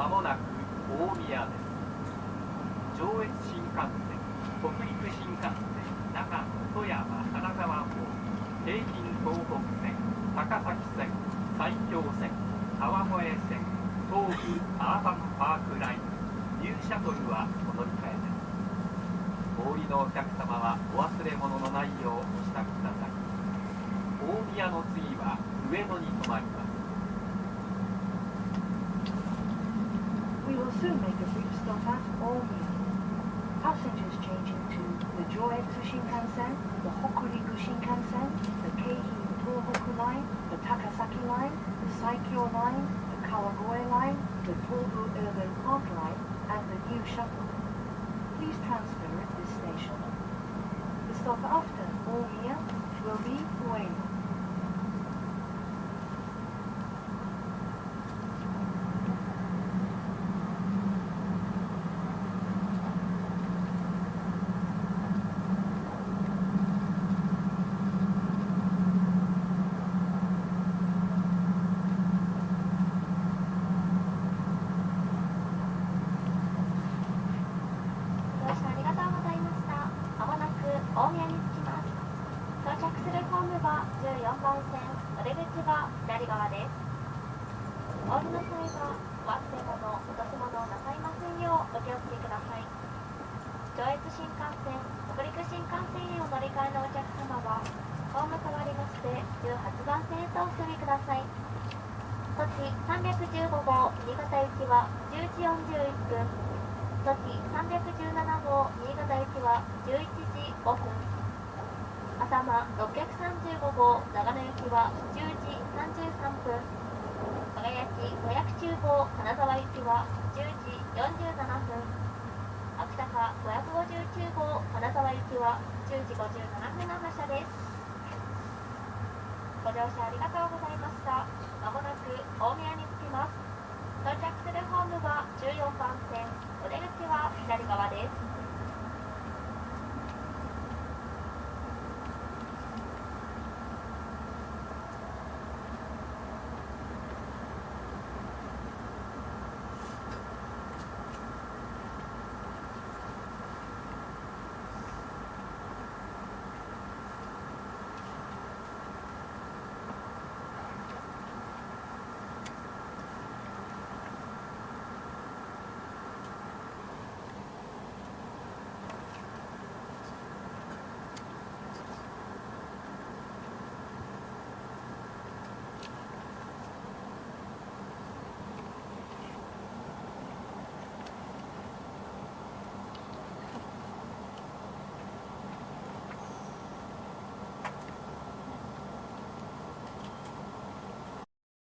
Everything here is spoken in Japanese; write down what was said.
まもなく大宮です。上越新幹線、北陸新幹線、長野、富山、金沢方面、京浜東北線、高崎線、埼京線、川越線、東武アーバンパークライン、ニューシャトルはお乗り換えです。お降りのお客様はお忘れ物のないようお支度ください。大宮の次は上野に停まります。We will soon make a brief stop at Omiya. Passengers changing to the Joetsu Shinkansen, the Hokuriku Shinkansen, the Keihin Tohoku Line, the Takasaki Line, the Saikyo Line, the Kawagoe Line, the Tobu Urban Park Line, and the new shuttle. Please transfer at this station. The stop after Omiya will be Ueno. 大宮に着きます。到着するホームは14番線、お出口は左側です。お降りの際はお忘れ物、落とし物をなさいませんようお気をつけください。上越新幹線、北陸新幹線へお乗り換えのお客様はホーム変わりまして18番線へとお進みください。都市315号新潟行きは10時41分、都市317号新潟行きは11時5分、浅間635号長野行きは10時33分、輝き510号金沢行きは10時47分、秋高559号金沢行きは10時57分の発車です。ご乗車ありがとうございました。まもなく大宮に着きます。到着するホームは14番線、お出口は左側です。